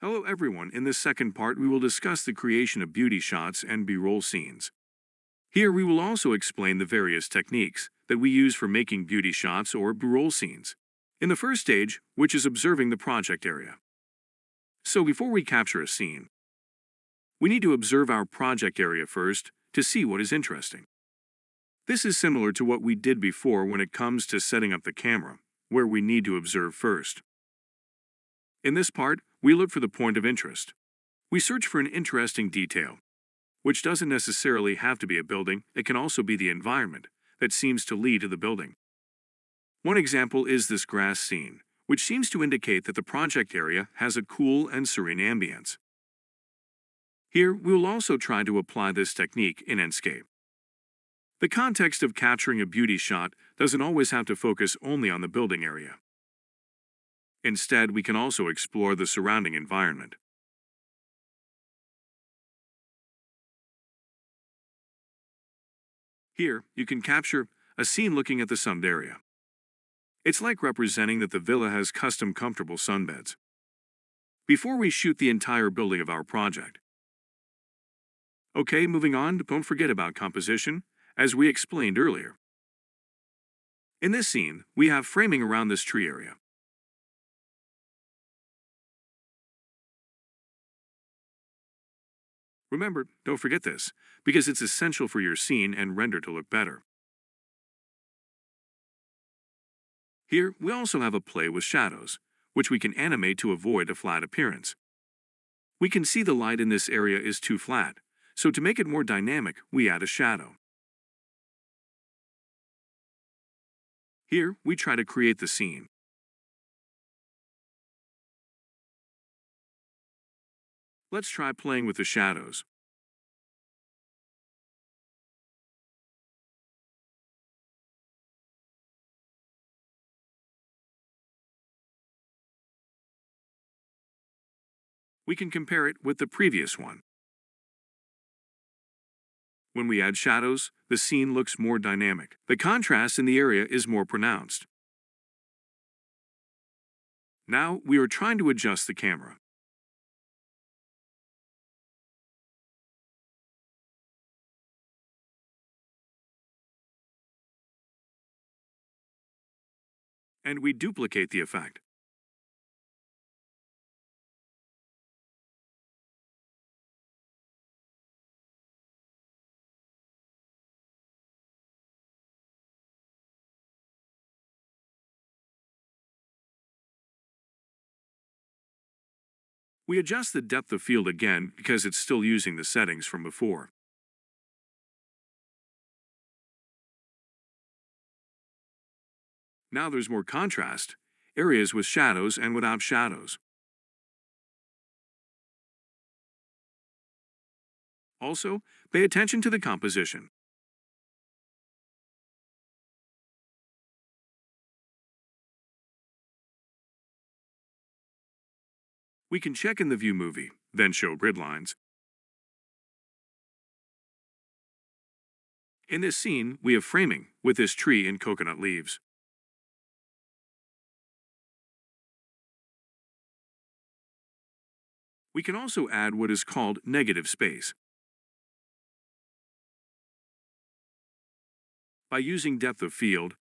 Hello everyone, in this second part we will discuss the creation of beauty shots and B-roll scenes. Here we will also explain the various techniques that we use for making beauty shots or B-roll scenes. In the first stage, which is observing the project area. So before we capture a scene, we need to observe our project area first to see what is interesting. This is similar to what we did before when it comes to setting up the camera, where we need to observe first. In this part, we look for the point of interest. We search for an interesting detail, which doesn't necessarily have to be a building, it can also be the environment that seems to lead to the building. One example is this grass scene, which seems to indicate that the project area has a cool and serene ambience. Here, we will also try to apply this technique in Enscape. The context of capturing a beauty shot doesn't always have to focus only on the building area. Instead, we can also explore the surrounding environment. Here, you can capture a scene looking at the sunbed area. It's like representing that the villa has custom comfortable sunbeds. Before we shoot the entire building of our project. Okay, moving on, don't forget about composition, as we explained earlier. In this scene, we have framing around this tree area. Remember, don't forget this, because it's essential for your scene and render to look better. Here, we also have a play with shadows, which we can animate to avoid a flat appearance. We can see the light in this area is too flat, so to make it more dynamic, we add a shadow. Here, we try to create the scene. Let's try playing with the shadows. We can compare it with the previous one. When we add shadows, the scene looks more dynamic. The contrast in the area is more pronounced. Now, we are trying to adjust the camera. And we duplicate the effect. We adjust the depth of field again because it's still using the settings from before. Now there's more contrast, areas with shadows and without shadows. Also, pay attention to the composition. We can check in the View movie, then show grid lines. In this scene, we have framing with this tree and coconut leaves. We can also add what is called negative space. By using depth of field,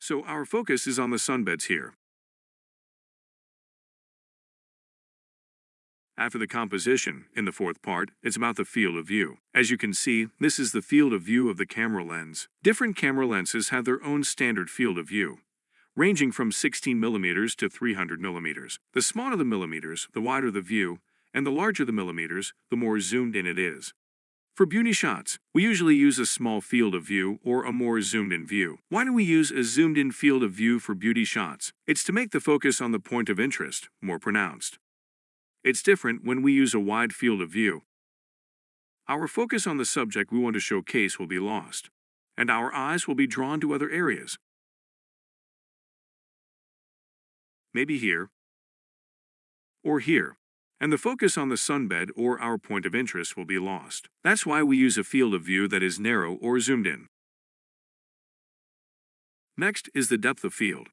so our focus is on the sunbeds here. After the composition, in the fourth part, it's about the field of view. As you can see, this is the field of view of the camera lens. Different camera lenses have their own standard field of view, ranging from 16 millimeters to 300 millimeters. The smaller the millimeters, the wider the view, and the larger the millimeters, the more zoomed in it is. For beauty shots, we usually use a small field of view or a more zoomed-in view. Why do we use a zoomed-in field of view for beauty shots? It's to make the focus on the point of interest more pronounced. It's different when we use a wide field of view. Our focus on the subject we want to showcase will be lost, and our eyes will be drawn to other areas. Maybe here, or here, and the focus on the sunbed or our point of interest will be lost. That's why we use a field of view that is narrow or zoomed in. Next is the depth of field.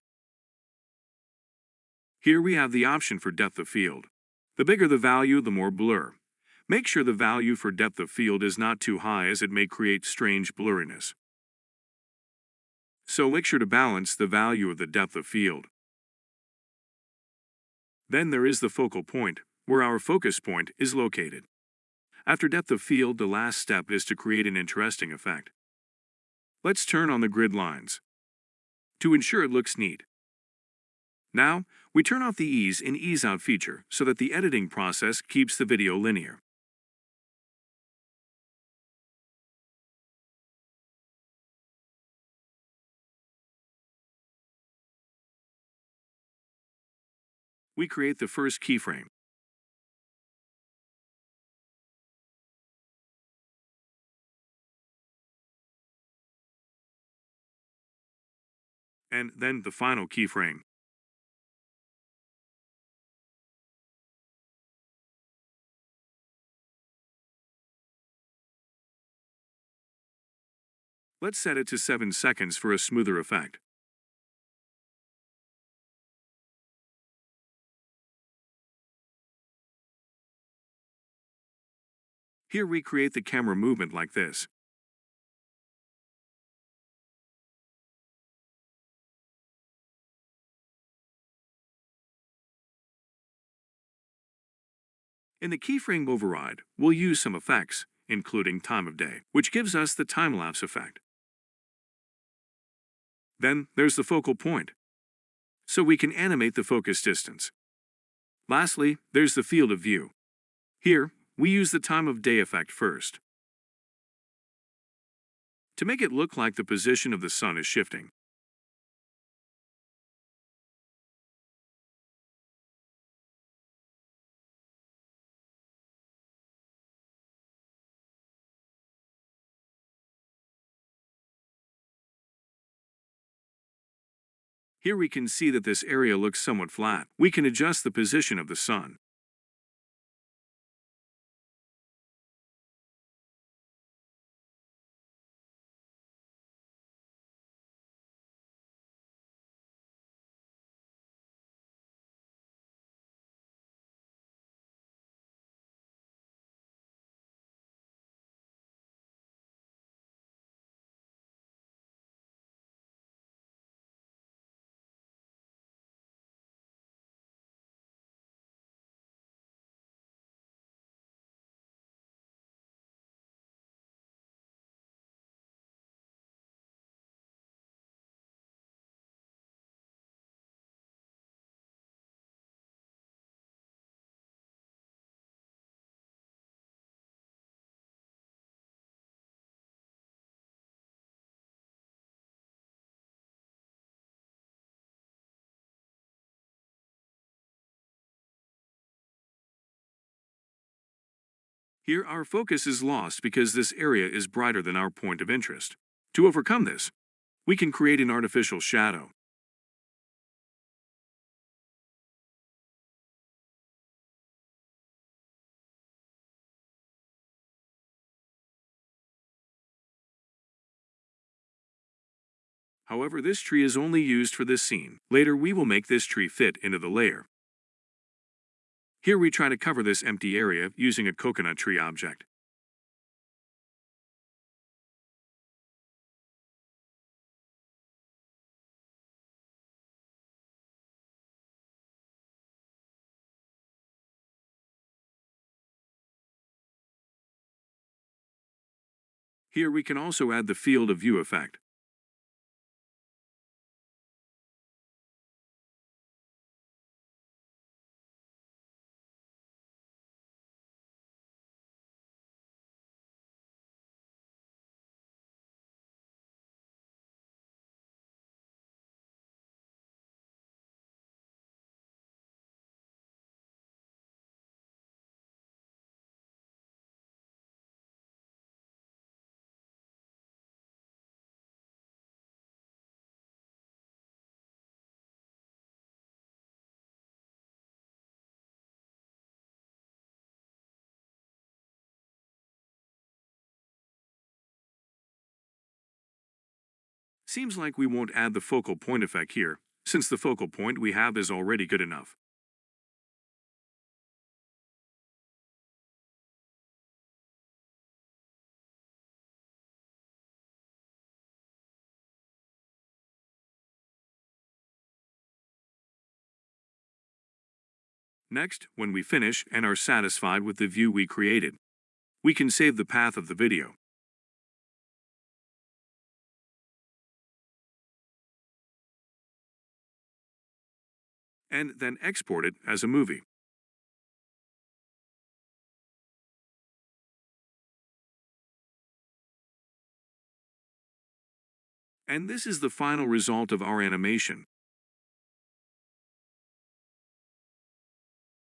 Here we have the option for depth of field. The bigger the value, the more blur. Make sure the value for depth of field is not too high as it may create strange blurriness. So make sure to balance the value of the depth of field. Then there is the focal point, where our focus point is located. After depth of field, the last step is to create an interesting effect. Let's turn on the grid lines to ensure it looks neat. Now, we turn off the ease in ease out feature so that the editing process keeps the video linear. We create the first keyframe. And then the final keyframe. Let's set it to 7 seconds for a smoother effect. Here we create the camera movement like this. In the keyframe override, we'll use some effects, including time of day, which gives us the time-lapse effect. Then there's the focal point, so we can animate the focus distance. Lastly, there's the field of view. Here, we use the time of day effect first, to make it look like the position of the sun is shifting. Here we can see that this area looks somewhat flat. We can adjust the position of the sun. Here our focus is lost because this area is brighter than our point of interest. To overcome this, we can create an artificial shadow. However, this tree is only used for this scene. Later we will make this tree fit into the layer. Here we try to cover this empty area using a coconut tree object. Here we can also add the field of view effect. Seems like we won't add the focal point effect here, since the focal point we have is already good enough. Next, when we finish and are satisfied with the view we created, we can save the path of the video and then export it as a movie. And this is the final result of our animation.